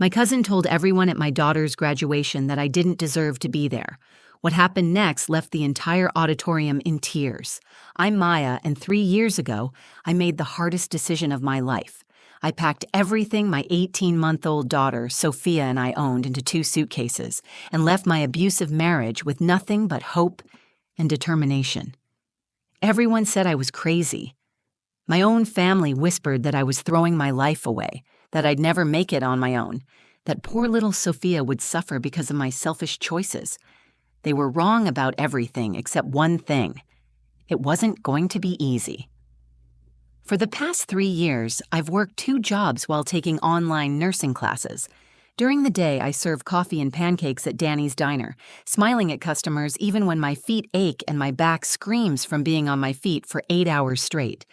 My cousin told everyone at my daughter's graduation that I didn't deserve to be there. What happened next left the entire auditorium in tears. I'm Maya, and 3 years ago, I made the hardest decision of my life. I packed everything my 18-month-old daughter, Sophia, and I owned into 2 suitcases and left my abusive marriage with nothing but hope and determination. Everyone said I was crazy. My own family whispered that I was throwing my life away, that I'd never make it on my own, that poor little Sophia would suffer because of my selfish choices. They were wrong about everything except one thing. It wasn't going to be easy. For the past 3 years, I've worked 2 jobs while taking online nursing classes. During the day, I serve coffee and pancakes at Danny's Diner, smiling at customers even when my feet ache and my back screams from being on my feet for 8 hours straight.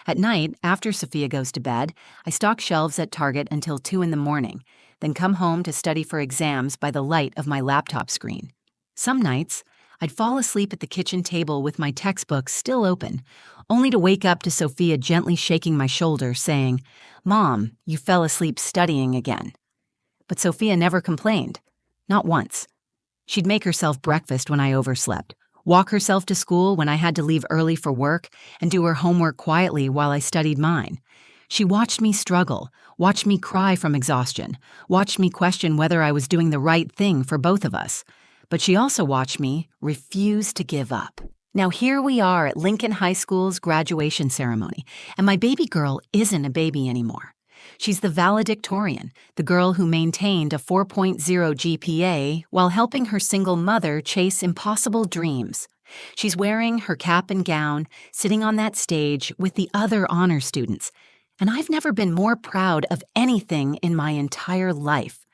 At night, after Sophia goes to bed, I stock shelves at Target until 2 in the morning, then come home to study for exams by the light of my laptop screen. Some nights, I'd fall asleep at the kitchen table with my textbook still open, only to wake up to Sophia gently shaking my shoulder, saying, "Mom, you fell asleep studying again." But Sophia never complained. Not once. She'd make herself breakfast when I overslept, walk herself to school when I had to leave early for work, and do her homework quietly while I studied mine. She watched me struggle, watched me cry from exhaustion, watched me question whether I was doing the right thing for both of us. But she also watched me refuse to give up. Now here we are at Lincoln High School's graduation ceremony, and my baby girl isn't a baby anymore. She's the valedictorian, the girl who maintained a 4.0 GPA while helping her single mother chase impossible dreams. She's wearing her cap and gown, sitting on that stage with the other honor students, and I've never been more proud of anything in my entire life.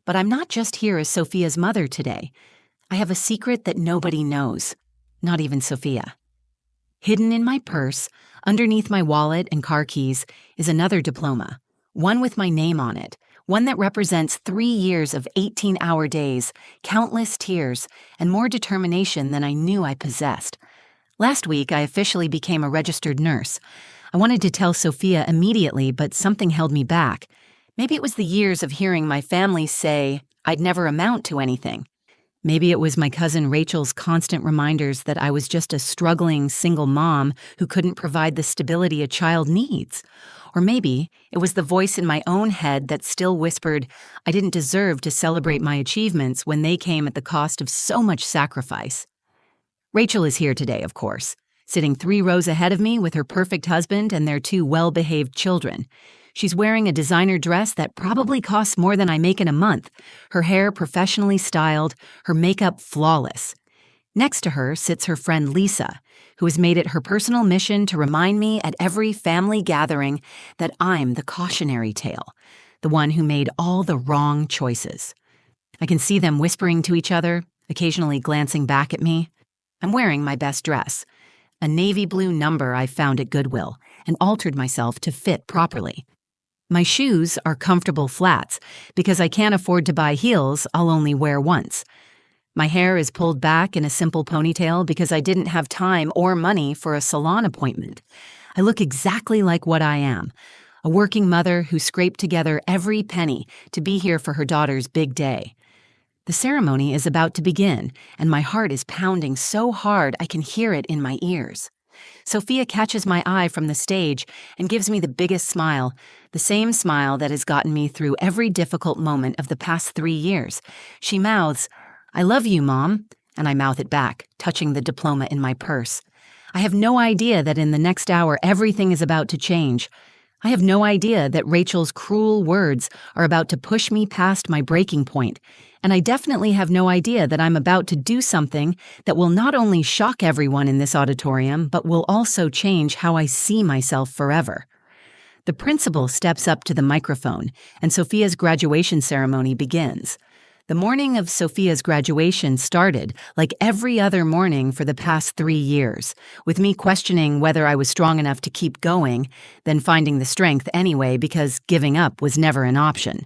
But I'm not just here as Sophia's mother today. I have a secret that nobody knows, not even Sophia. Hidden in my purse, underneath my wallet and car keys, is another diploma, one with my name on it, one that represents 3 years of 18-hour days, countless tears, and more determination than I knew I possessed. Last week, I officially became a registered nurse. I wanted to tell Sophia immediately, but something held me back. Maybe it was the years of hearing my family say I'd never amount to anything. Maybe it was my cousin Rachel's constant reminders that I was just a struggling single mom who couldn't provide the stability a child needs. Or maybe it was the voice in my own head that still whispered I didn't deserve to celebrate my achievements when they came at the cost of so much sacrifice. Rachel is here today, of course, sitting 3 rows ahead of me with her perfect husband and their 2 well-behaved children. She's wearing a designer dress that probably costs more than I make in a month, her hair professionally styled, her makeup flawless. Next to her sits her friend Lisa, who has made it her personal mission to remind me at every family gathering that I'm the cautionary tale, the one who made all the wrong choices. I can see them whispering to each other, occasionally glancing back at me. I'm wearing my best dress, a navy blue number I found at Goodwill, and altered myself to fit properly. My shoes are comfortable flats. Because I can't afford to buy heels, I'll only wear once. My hair is pulled back in a simple ponytail because I didn't have time or money for a salon appointment. I look exactly like what I am, a working mother who scraped together every penny to be here for her daughter's big day. The ceremony is about to begin, and my heart is pounding so hard I can hear it in my ears. Sophia catches my eye from the stage and gives me the biggest smile, the same smile that has gotten me through every difficult moment of the past 3 years. She mouths, "I love you, Mom," and I mouth it back, touching the diploma in my purse. I have no idea that in the next hour everything is about to change. I have no idea that Rachel's cruel words are about to push me past my breaking point, and I definitely have no idea that I'm about to do something that will not only shock everyone in this auditorium, but will also change how I see myself forever. The principal steps up to the microphone, and Sophia's graduation ceremony begins. The morning of Sophia's graduation started like every other morning for the past 3 years, with me questioning whether I was strong enough to keep going, then finding the strength anyway because giving up was never an option.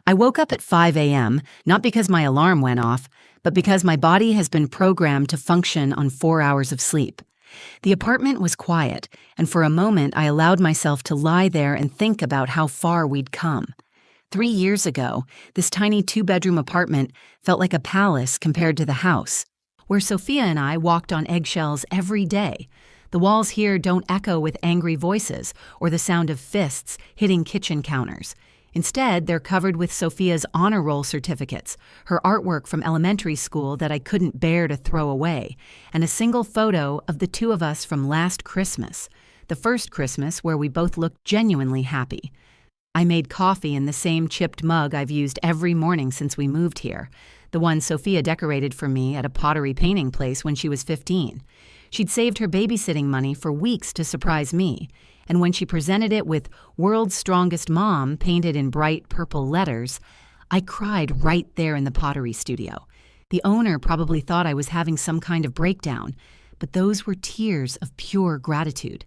I woke up at 5 a.m., not because my alarm went off, but because my body has been programmed to function on 4 hours of sleep. The apartment was quiet, and for a moment I allowed myself to lie there and think about how far we'd come. 3 years ago, this tiny two-bedroom apartment felt like a palace compared to the house, where Sophia and I walked on eggshells every day. The walls here don't echo with angry voices or the sound of fists hitting kitchen counters. Instead, they're covered with Sophia's honor roll certificates, her artwork from elementary school that I couldn't bear to throw away, and a single photo of the two of us from last Christmas, the first Christmas where we both looked genuinely happy. I made coffee in the same chipped mug I've used every morning since we moved here, the one Sophia decorated for me at a pottery painting place when she was 15. She'd saved her babysitting money for weeks to surprise me, and when she presented it with "World's Strongest Mom" painted in bright purple letters, I cried right there in the pottery studio. The owner probably thought I was having some kind of breakdown, but those were tears of pure gratitude.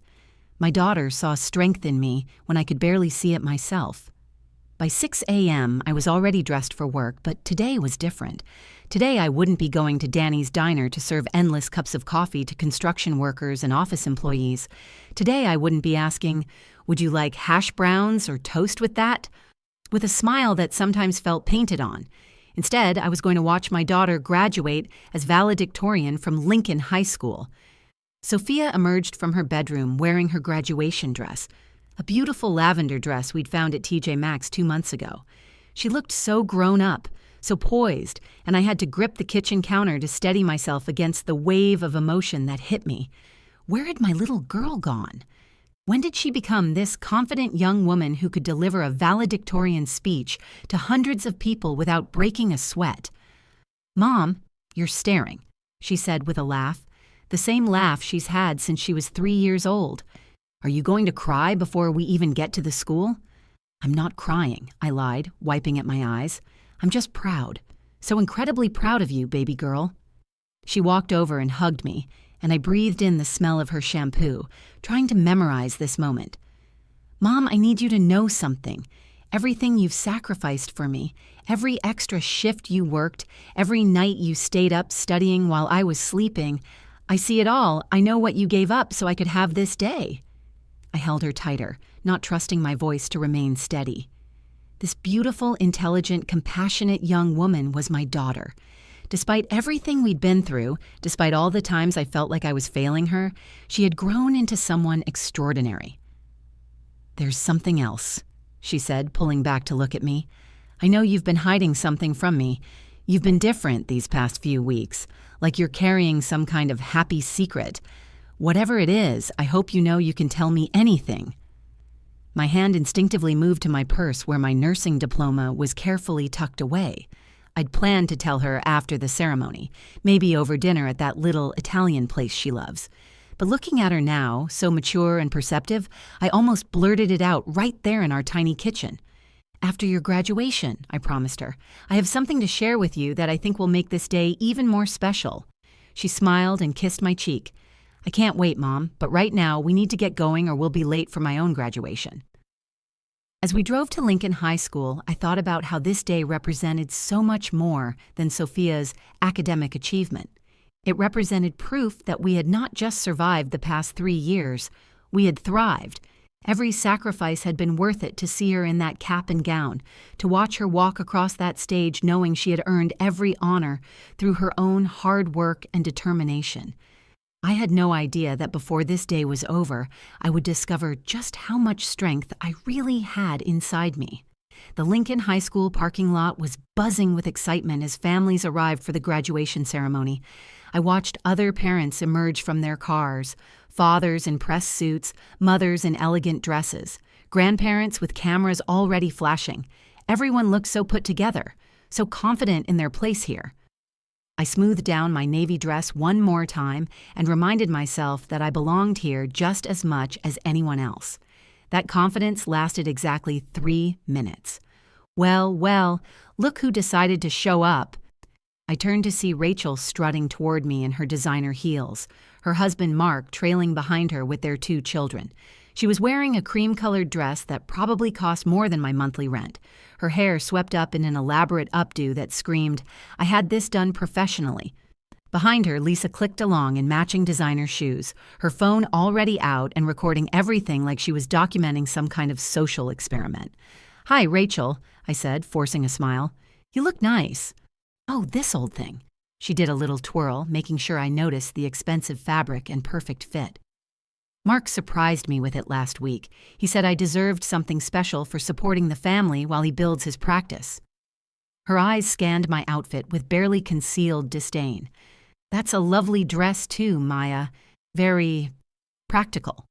My daughter saw strength in me when I could barely see it myself. By 6 a.m., I was already dressed for work, but today was different. Today, I wouldn't be going to Danny's Diner to serve endless cups of coffee to construction workers and office employees. Today, I wouldn't be asking, "Would you like hash browns or toast with that?" with a smile that sometimes felt painted on. Instead, I was going to watch my daughter graduate as valedictorian from Lincoln High School. Sophia emerged from her bedroom wearing her graduation dress, a beautiful lavender dress we'd found at TJ Maxx 2 months ago. She looked so grown up, so poised, and I had to grip the kitchen counter to steady myself against the wave of emotion that hit me. Where had my little girl gone? When did she become this confident young woman who could deliver a valedictorian speech to hundreds of people without breaking a sweat? "Mom, you're staring," she said with a laugh, the same laugh she's had since she was 3 years old. "Are you going to cry before we even get to the school?" "I'm not crying," I lied, wiping at my eyes. "I'm just proud. So incredibly proud of you, baby girl." She walked over and hugged me, and I breathed in the smell of her shampoo, trying to memorize this moment. "Mom, I need you to know something. Everything you've sacrificed for me, every extra shift you worked, every night you stayed up studying while I was sleeping, I see it all. I know what you gave up so I could have this day." I held her tighter, not trusting my voice to remain steady. This beautiful, intelligent, compassionate young woman was my daughter. Despite everything we'd been through, despite all the times I felt like I was failing her, she had grown into someone extraordinary. "There's something else," she said, pulling back to look at me. "I know you've been hiding something from me. You've been different these past few weeks, like you're carrying some kind of happy secret. Whatever it is, I hope you know you can tell me anything." My hand instinctively moved to my purse where my nursing diploma was carefully tucked away. I'd planned to tell her after the ceremony, maybe over dinner at that little Italian place she loves. But looking at her now, so mature and perceptive, I almost blurted it out right there in our tiny kitchen. "After your graduation," I promised her, "I have something to share with you that I think will make this day even more special." She smiled and kissed my cheek. "I can't wait, Mom, but right now we need to get going or we'll be late for my own graduation." As we drove to Lincoln High School, I thought about how this day represented so much more than Sophia's academic achievement. It represented proof that we had not just survived the past 3 years, we had thrived. Every sacrifice had been worth it to see her in that cap and gown, to watch her walk across that stage knowing she had earned every honor through her own hard work and determination. I had no idea that before this day was over, I would discover just how much strength I really had inside me. The Lincoln High School parking lot was buzzing with excitement as families arrived for the graduation ceremony. I watched other parents emerge from their cars, fathers in press suits, mothers in elegant dresses, grandparents with cameras already flashing. Everyone looked so put together, so confident in their place here. I smoothed down my navy dress one more time and reminded myself that I belonged here just as much as anyone else. That confidence lasted exactly 3 minutes. Well, look who decided to show up. I turned to see Rachel strutting toward me in her designer heels, her husband Mark trailing behind her with their 2 children. She was wearing a cream-colored dress that probably cost more than my monthly rent, her hair swept up in an elaborate updo that screamed, "I had this done professionally." Behind her, Lisa clicked along in matching designer shoes, her phone already out and recording everything like she was documenting some kind of social experiment. "Hi, Rachel," I said, forcing a smile. You look nice. Oh, this old thing. She did a little twirl, making sure I noticed the expensive fabric and perfect fit. Mark surprised me with it last week. He said I deserved something special for supporting the family while he builds his practice. Her eyes scanned my outfit with barely concealed disdain. That's a lovely dress too, Maya. Very practical.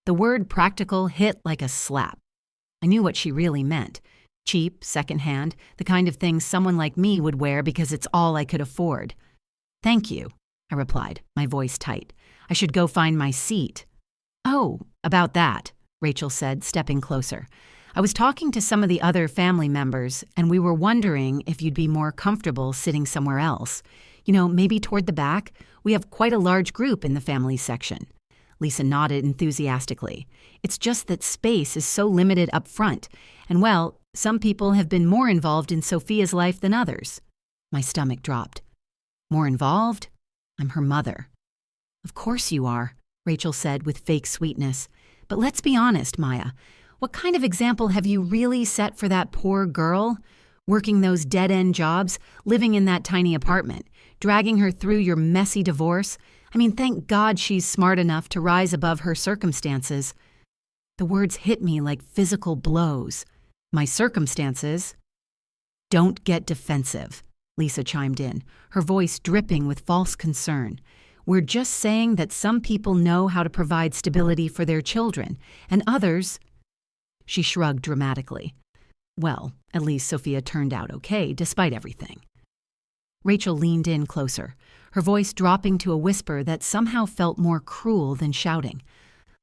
The word practical hit like a slap. I knew what she really meant. Cheap, secondhand, the kind of thing someone like me would wear because it's all I could afford. Thank you, I replied, my voice tight. I should go find my seat. Oh, about that, Rachel said, stepping closer. I was talking to some of the other family members, and we were wondering if you'd be more comfortable sitting somewhere else. Maybe toward the back. We have quite a large group in the family section. Lisa nodded enthusiastically. It's just that space is so limited up front, and well, some people have been more involved in Sophia's life than others. My stomach dropped. More involved? I'm her mother. Of course you are, Rachel said with fake sweetness. But let's be honest, Maya. What kind of example have you really set for that poor girl? Working those dead-end jobs, living in that tiny apartment, dragging her through your messy divorce. Thank God she's smart enough to rise above her circumstances. The words hit me like physical blows. My circumstances? Don't get defensive, Lisa chimed in, her voice dripping with false concern. We're just saying that some people know how to provide stability for their children, and others... She shrugged dramatically. Well, at least Sophia turned out okay, despite everything. Rachel leaned in closer, her voice dropping to a whisper that somehow felt more cruel than shouting.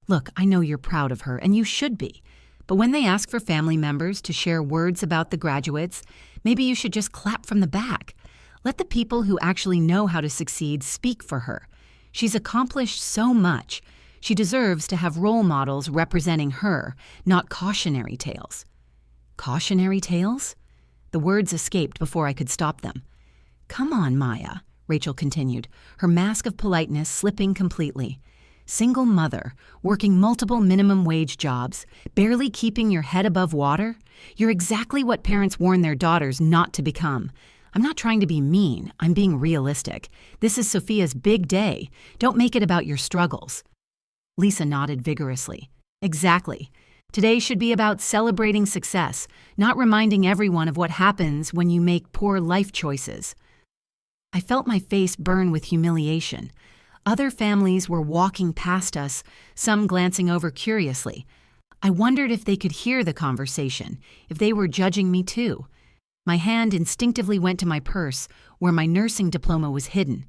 Look, I know you're proud of her, and you should be. But when they ask for family members to share words about the graduates, maybe you should just clap from the back. Let the people who actually know how to succeed speak for her. She's accomplished so much. She deserves to have role models representing her, not cautionary tales. Cautionary tales? The words escaped before I could stop them. Come on, Maya, Rachel continued, her mask of politeness slipping completely. Single mother, working multiple minimum wage jobs, barely keeping your head above water? You're exactly what parents warn their daughters not to become. I'm not trying to be mean, I'm being realistic. This is Sophia's big day. Don't make it about your struggles. Lisa nodded vigorously. Exactly. Today should be about celebrating success, not reminding everyone of what happens when you make poor life choices. I felt my face burn with humiliation. Other families were walking past us, some glancing over curiously. I wondered if they could hear the conversation, if they were judging me too. My hand instinctively went to my purse, where my nursing diploma was hidden.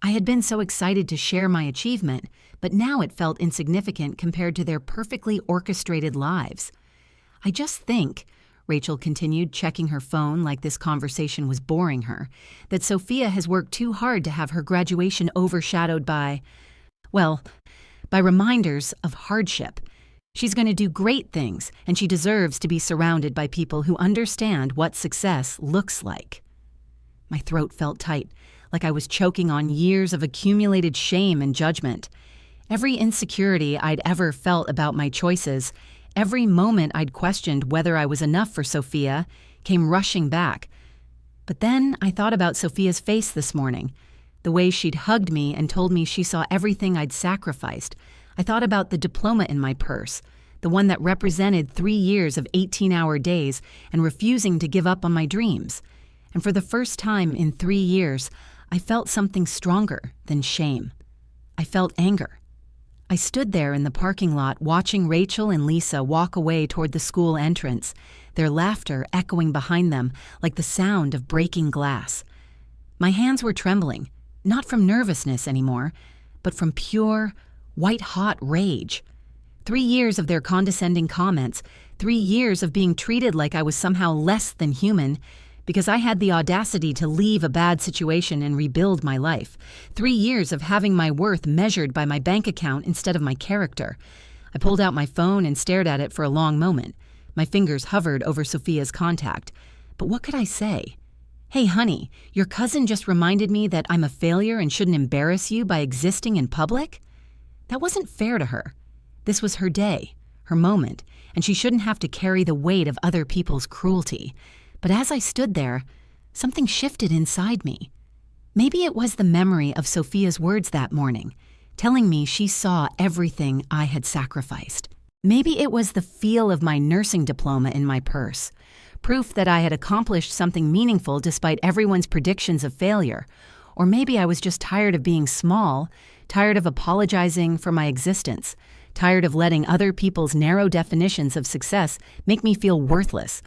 I had been so excited to share my achievement, but now it felt insignificant compared to their perfectly orchestrated lives. I just think, Rachel continued, checking her phone like this conversation was boring her, that Sophia has worked too hard to have her graduation overshadowed by reminders of hardship. She's going to do great things, and she deserves to be surrounded by people who understand what success looks like. My throat felt tight, like I was choking on years of accumulated shame and judgment. Every insecurity I'd ever felt about my choices, every moment I'd questioned whether I was enough for Sophia, came rushing back. But then I thought about Sophia's face this morning, the way she'd hugged me and told me she saw everything I'd sacrificed. I thought about the diploma in my purse, the one that represented 3 years of 18-hour days and refusing to give up on my dreams. And for the first time in 3 years, I felt something stronger than shame. I felt anger. I stood there in the parking lot watching Rachel and Lisa walk away toward the school entrance, their laughter echoing behind them like the sound of breaking glass. My hands were trembling, not from nervousness anymore, but from pure, white-hot rage. 3 years of their condescending comments, 3 years of being treated like I was somehow less than human, because I had the audacity to leave a bad situation and rebuild my life. 3 years of having my worth measured by my bank account instead of my character. I pulled out my phone and stared at it for a long moment. My fingers hovered over Sophia's contact. But what could I say? Hey, honey, your cousin just reminded me that I'm a failure and shouldn't embarrass you by existing in public? That wasn't fair to her. This was her day, her moment, and she shouldn't have to carry the weight of other people's cruelty. But as I stood there, something shifted inside me. Maybe it was the memory of Sophia's words that morning, telling me she saw everything I had sacrificed. Maybe it was the feel of my nursing diploma in my purse, proof that I had accomplished something meaningful despite everyone's predictions of failure. Or maybe I was just tired of being small, tired of apologizing for my existence, tired of letting other people's narrow definitions of success make me feel worthless.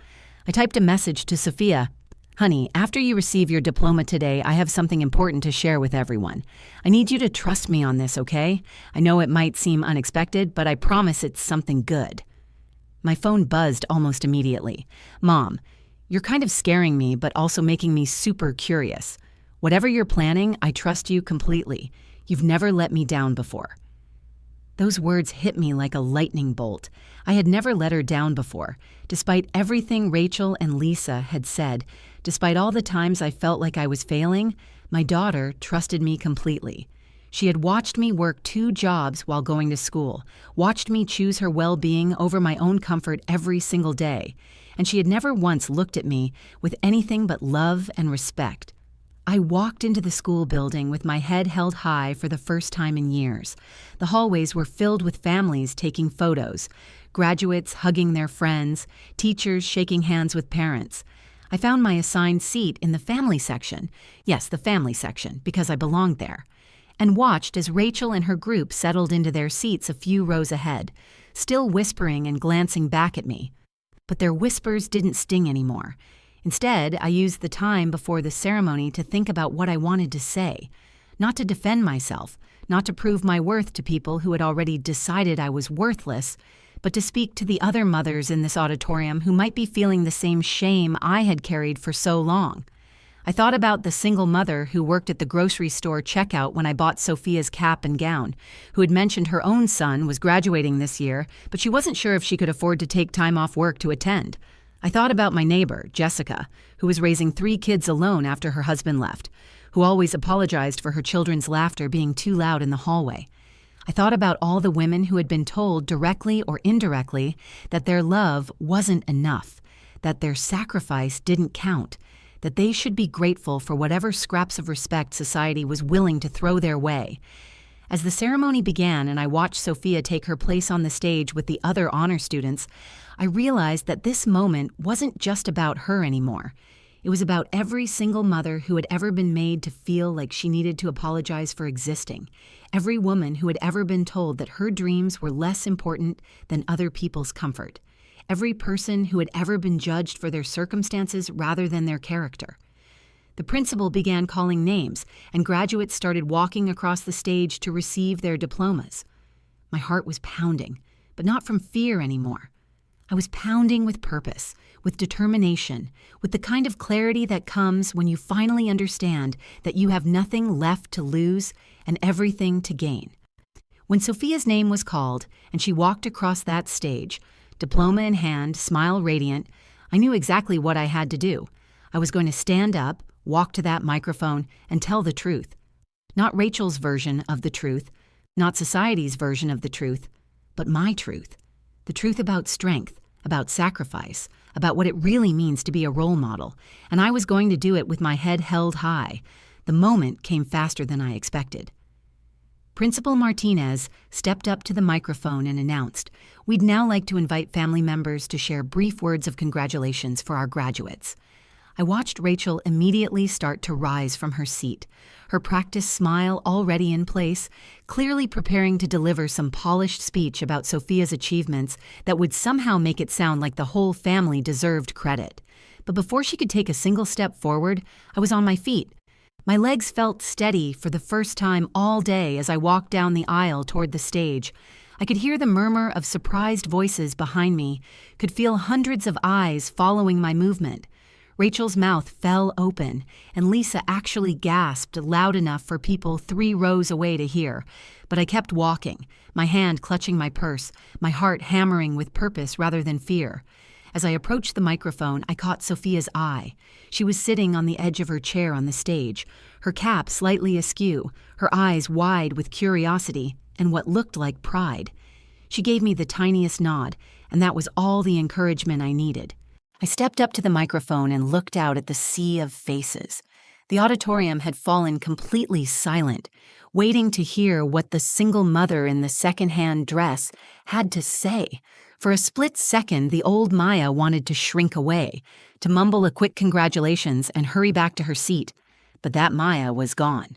I typed a message to Sophia. "Honey, after you receive your diploma today, I have something important to share with everyone. I need you to trust me on this, okay? I know it might seem unexpected, but I promise it's something good." My phone buzzed almost immediately. "Mom, you're kind of scaring me, but also making me super curious. Whatever you're planning, I trust you completely. You've never let me down before." Those words hit me like a lightning bolt. I had never let her down before, despite everything Rachel and Lisa had said. Despite all the times I felt like I was failing, my daughter trusted me completely. She had watched me work 2 jobs while going to school, watched me choose her well-being over my own comfort every single day, and she had never once looked at me with anything but love and respect. I walked into the school building with my head held high for the first time in years. The hallways were filled with families taking photos, graduates hugging their friends, teachers shaking hands with parents. I found my assigned seat in the family section, yes, the family section, because I belonged there, and watched as Rachel and her group settled into their seats a few rows ahead, still whispering and glancing back at me. But their whispers didn't sting anymore. Instead, I used the time before the ceremony to think about what I wanted to say, not to defend myself, not to prove my worth to people who had already decided I was worthless, but to speak to the other mothers in this auditorium who might be feeling the same shame I had carried for so long. I thought about the single mother who worked at the grocery store checkout when I bought Sophia's cap and gown, who had mentioned her own son was graduating this year, but she wasn't sure if she could afford to take time off work to attend. I thought about my neighbor, Jessica, who was raising 3 kids alone after her husband left, who always apologized for her children's laughter being too loud in the hallway. I thought about all the women who had been told directly or indirectly that their love wasn't enough, that their sacrifice didn't count, that they should be grateful for whatever scraps of respect society was willing to throw their way. As the ceremony began and I watched Sophia take her place on the stage with the other honor students, I realized that this moment wasn't just about her anymore. It was about every single mother who had ever been made to feel like she needed to apologize for existing, every woman who had ever been told that her dreams were less important than other people's comfort, every person who had ever been judged for their circumstances rather than their character. The principal began calling names, and graduates started walking across the stage to receive their diplomas. My heart was pounding, but not from fear anymore. I was pounding with purpose, with determination, with the kind of clarity that comes when you finally understand that you have nothing left to lose and everything to gain. When Sophia's name was called and she walked across that stage, diploma in hand, smile radiant, I knew exactly what I had to do. I was going to stand up, walk to that microphone, and tell the truth. Not Rachel's version of the truth, not society's version of the truth, but my truth. The truth about strength, about sacrifice, about what it really means to be a role model, and I was going to do it with my head held high. The moment came faster than I expected. Principal Martinez stepped up to the microphone and announced, "We'd now like to invite family members to share brief words of congratulations for our graduates." I watched Rachel immediately start to rise from her seat, her practiced smile already in place, clearly preparing to deliver some polished speech about Sophia's achievements that would somehow make it sound like the whole family deserved credit. But before she could take a single step forward, I was on my feet. My legs felt steady for the first time all day as I walked down the aisle toward the stage. I could hear the murmur of surprised voices behind me, could feel hundreds of eyes following my movement. Rachel's mouth fell open, and Lisa actually gasped loud enough for people 3 rows away to hear. But I kept walking, my hand clutching my purse, my heart hammering with purpose rather than fear. As I approached the microphone, I caught Sophia's eye. She was sitting on the edge of her chair on the stage, her cap slightly askew, her eyes wide with curiosity and what looked like pride. She gave me the tiniest nod, and that was all the encouragement I needed. I stepped up to the microphone and looked out at the sea of faces. The auditorium had fallen completely silent, waiting to hear what the single mother in the second-hand dress had to say. For a split second, the old Maya wanted to shrink away, to mumble a quick congratulations and hurry back to her seat, but that Maya was gone.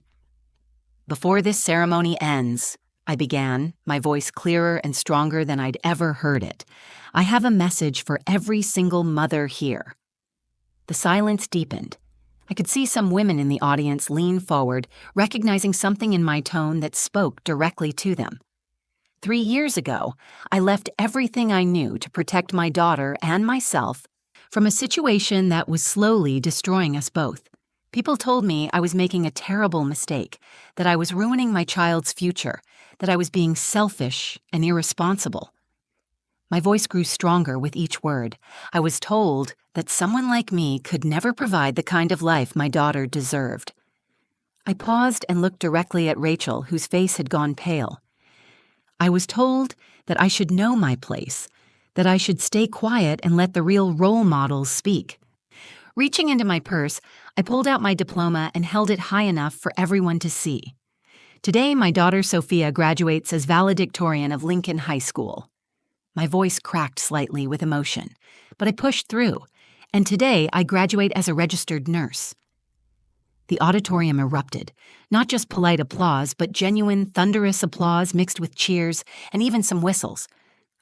"Before this ceremony ends," I began, my voice clearer and stronger than I'd ever heard it, "I have a message for every single mother here." The silence deepened. I could see some women in the audience lean forward, recognizing something in my tone that spoke directly to them. 3 years ago, I left everything I knew to protect my daughter and myself from a situation that was slowly destroying us both. People told me I was making a terrible mistake, that I was ruining my child's future, that I was being selfish and irresponsible. My voice grew stronger with each word. I was told that someone like me could never provide the kind of life my daughter deserved. I paused and looked directly at Rachel, whose face had gone pale. I was told that I should know my place, that I should stay quiet and let the real role models speak. Reaching into my purse, I pulled out my diploma and held it high enough for everyone to see. Today, my daughter Sophia graduates as valedictorian of Lincoln High School. My voice cracked slightly with emotion, but I pushed through, and today I graduate as a registered nurse. The auditorium erupted, not just polite applause, but genuine, thunderous applause mixed with cheers and even some whistles.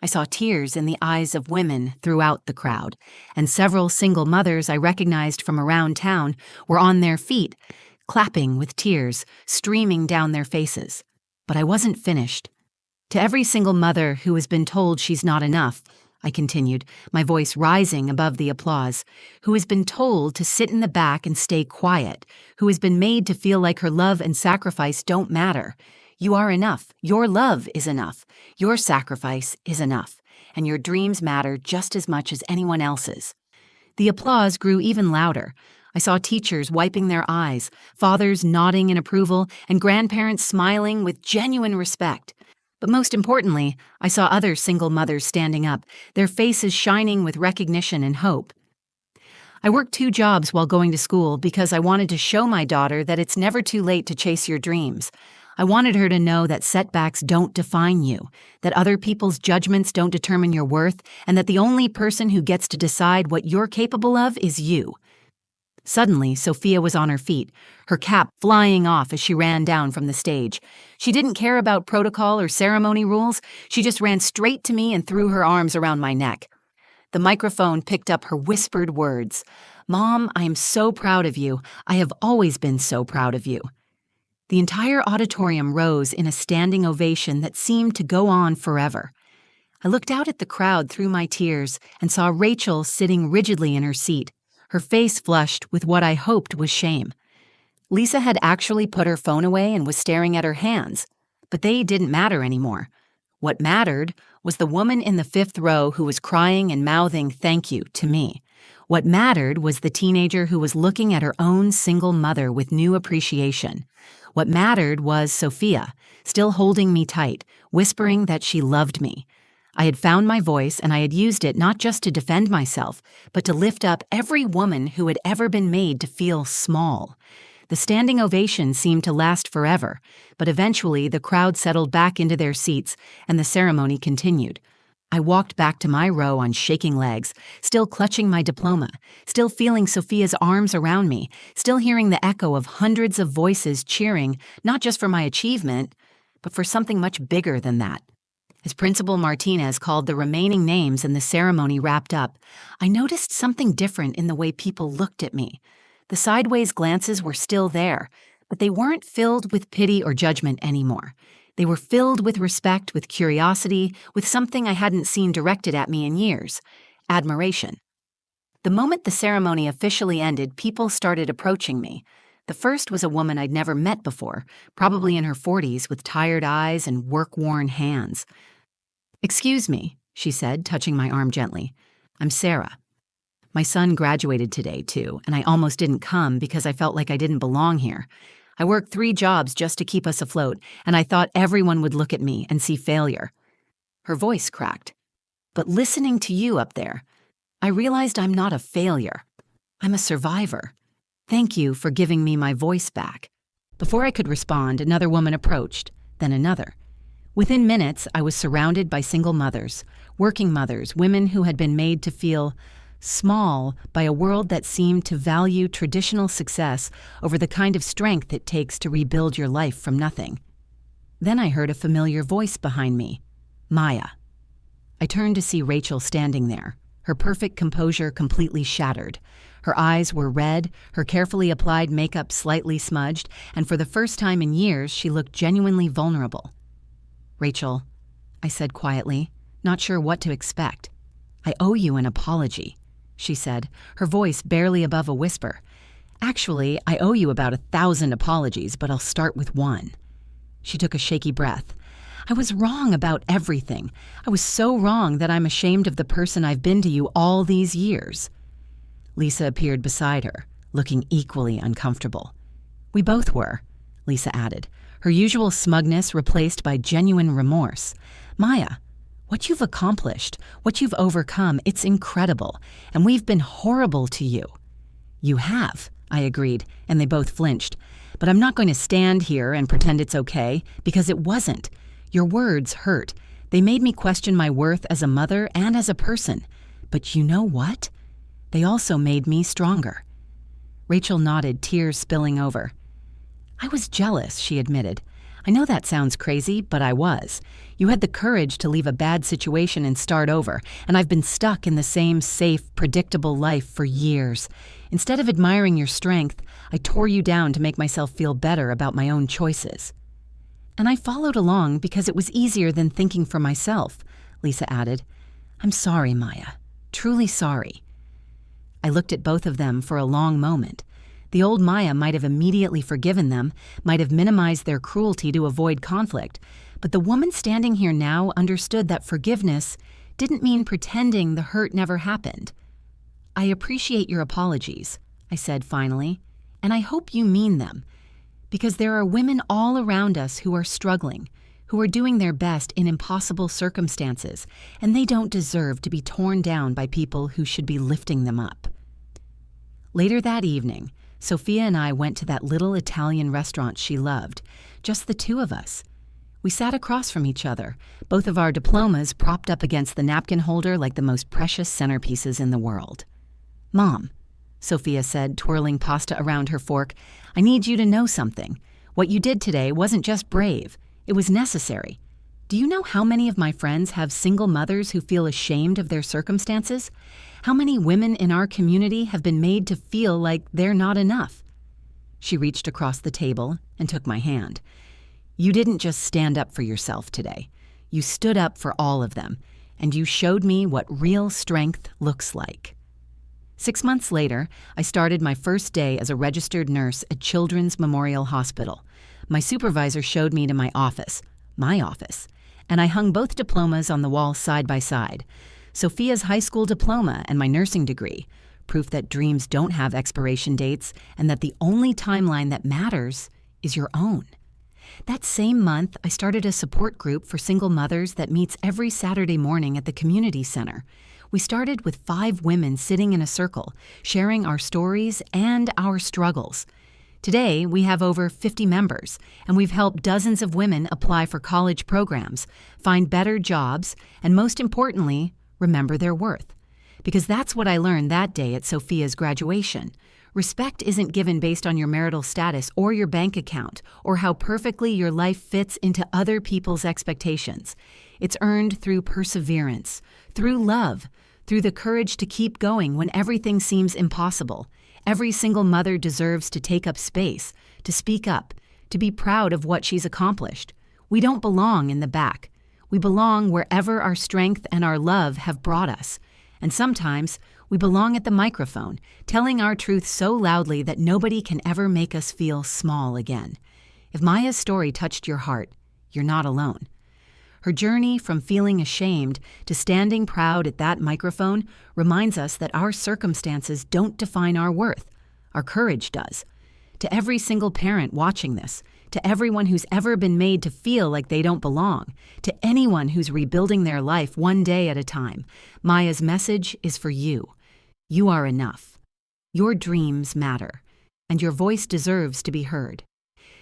I saw tears in the eyes of women throughout the crowd, and several single mothers I recognized from around town were on their feet, clapping with tears streaming down their faces. But I wasn't finished. To every single mother who has been told she's not enough, I continued, my voice rising above the applause, who has been told to sit in the back and stay quiet, who has been made to feel like her love and sacrifice don't matter. You are enough. Your love is enough. Your sacrifice is enough. And your dreams matter just as much as anyone else's. The applause grew even louder. I saw teachers wiping their eyes, fathers nodding in approval, and grandparents smiling with genuine respect. But most importantly, I saw other single mothers standing up, their faces shining with recognition and hope. I worked 2 jobs while going to school because I wanted to show my daughter that it's never too late to chase your dreams. I wanted her to know that setbacks don't define you, that other people's judgments don't determine your worth, and that the only person who gets to decide what you're capable of is you. Suddenly, Sophia was on her feet, her cap flying off as she ran down from the stage. She didn't care about protocol or ceremony rules. She just ran straight to me and threw her arms around my neck. The microphone picked up her whispered words. "Mom, I am so proud of you. I have always been so proud of you." The entire auditorium rose in a standing ovation that seemed to go on forever. I looked out at the crowd through my tears and saw Rachel sitting rigidly in her seat, her face flushed with what I hoped was shame. Lisa had actually put her phone away and was staring at her hands, but they didn't matter anymore. What mattered was the woman in the 5th row who was crying and mouthing "thank you" to me. What mattered was the teenager who was looking at her own single mother with new appreciation. What mattered was Sophia, still holding me tight, whispering that she loved me. I had found my voice, and I had used it not just to defend myself, but to lift up every woman who had ever been made to feel small. The standing ovation seemed to last forever, but eventually the crowd settled back into their seats, and the ceremony continued. I walked back to my row on shaking legs, still clutching my diploma, still feeling Sophia's arms around me, still hearing the echo of hundreds of voices cheering, not just for my achievement, but for something much bigger than that. As Principal Martinez called the remaining names and the ceremony wrapped up, I noticed something different in the way people looked at me. The sideways glances were still there, but they weren't filled with pity or judgment anymore. They were filled with respect, with curiosity, with something I hadn't seen directed at me in years: admiration. The moment the ceremony officially ended, people started approaching me. The first was a woman I'd never met before, probably in her 40s, with tired eyes and work-worn hands. "Excuse me," she said, touching my arm gently. "I'm Sarah. My son graduated today, too, and I almost didn't come because I felt like I didn't belong here. I worked 3 jobs just to keep us afloat, and I thought everyone would look at me and see failure." Her voice cracked. "But listening to you up there, I realized I'm not a failure. I'm a survivor. Thank you for giving me my voice back." Before I could respond, another woman approached, then another. Within minutes, I was surrounded by single mothers, working mothers, women who had been made to feel small by a world that seemed to value traditional success over the kind of strength it takes to rebuild your life from nothing. Then I heard a familiar voice behind me, Maya. I turned to see Rachel standing there, her perfect composure completely shattered. Her eyes were red, her carefully applied makeup slightly smudged, and for the first time in years, she looked genuinely vulnerable. "Rachel," I said quietly, not sure what to expect. "I owe you an apology," she said, her voice barely above a whisper. "Actually, I owe you about 1,000 apologies, but I'll start with one." She took a shaky breath. "I was wrong about everything. I was so wrong that I'm ashamed of the person I've been to you all these years." Lisa appeared beside her, looking equally uncomfortable. "We both were," Lisa added, her usual smugness replaced by genuine remorse. "Maya, what you've accomplished, what you've overcome, it's incredible, and we've been horrible to you." "You have," I agreed, and they both flinched. "But I'm not going to stand here and pretend it's okay, because it wasn't. Your words hurt. They made me question my worth as a mother and as a person. But you know what? They also made me stronger." Rachel nodded, tears spilling over. "I was jealous," she admitted. "I know that sounds crazy, but I was. You had the courage to leave a bad situation and start over, and I've been stuck in the same safe, predictable life for years. Instead of admiring your strength, I tore you down to make myself feel better about my own choices." "And I followed along because it was easier than thinking for myself," Lisa added. "I'm sorry, Maya. Truly sorry." I looked at both of them for a long moment. The old Maya might have immediately forgiven them, might have minimized their cruelty to avoid conflict, but the woman standing here now understood that forgiveness didn't mean pretending the hurt never happened. "I appreciate your apologies," I said finally, "and I hope you mean them. Because there are women all around us who are struggling, who are doing their best in impossible circumstances, and they don't deserve to be torn down by people who should be lifting them up." Later that evening, Sophia and I went to that little Italian restaurant she loved, just the two of us. We sat across from each other, both of our diplomas propped up against the napkin holder like the most precious centerpieces in the world. "Mom," Sophia said, twirling pasta around her fork, "I need you to know something. What you did today wasn't just brave, it was necessary. Do you know how many of my friends have single mothers who feel ashamed of their circumstances? How many women in our community have been made to feel like they're not enough?" She reached across the table and took my hand. "You didn't just stand up for yourself today. You stood up for all of them, and you showed me what real strength looks like." 6 months later, I started my first day as a registered nurse at Children's Memorial Hospital. My supervisor showed me to my office, and I hung both diplomas on the wall side by side. Sophia's high school diploma and my nursing degree, proof that dreams don't have expiration dates and that the only timeline that matters is your own. That same month, I started a support group for single mothers that meets every Saturday morning at the community center. We started with 5 women sitting in a circle, sharing our stories and our struggles. Today, we have over 50 members, and we've helped dozens of women apply for college programs, find better jobs, and most importantly, remember their worth. Because that's what I learned that day at Sophia's graduation. Respect isn't given based on your marital status or your bank account or how perfectly your life fits into other people's expectations. It's earned through perseverance, through love, through the courage to keep going when everything seems impossible. Every single mother deserves to take up space, to speak up, to be proud of what she's accomplished. We don't belong in the back. We belong wherever our strength and our love have brought us. And sometimes we belong at the microphone, telling our truth so loudly that nobody can ever make us feel small again. If Maya's story touched your heart, you're not alone. Her journey from feeling ashamed to standing proud at that microphone reminds us that our circumstances don't define our worth. Our courage does. To every single parent watching this, To everyone who's ever been made to feel like they don't belong, to anyone who's rebuilding their life one day at a time, Maya's message is for you. You are enough. Your dreams matter, and your voice deserves to be heard.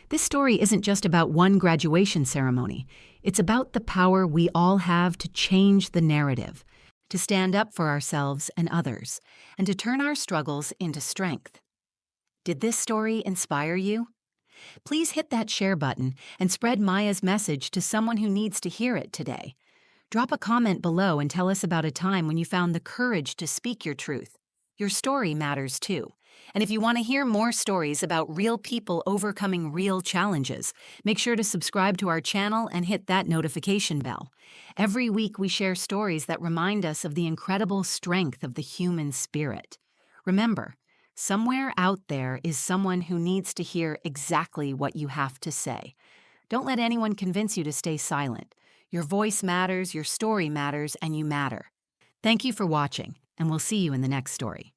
This story isn't just about one graduation ceremony. It's about the power we all have to change the narrative, to stand up for ourselves and others, and to turn our struggles into strength. Did this story inspire you? Please hit that share button and spread Maya's message to someone who needs to hear it today. Drop a comment below and tell us about a time when you found the courage to speak your truth. Your story matters too. And if you want to hear more stories about real people overcoming real challenges, make sure to subscribe to our channel and hit that notification bell. Every week we share stories that remind us of the incredible strength of the human spirit. Remember, somewhere out there is someone who needs to hear exactly what you have to say. Don't let anyone convince you to stay silent. Your voice matters, your story matters, and you matter. Thank you for watching, and we'll see you in the next story.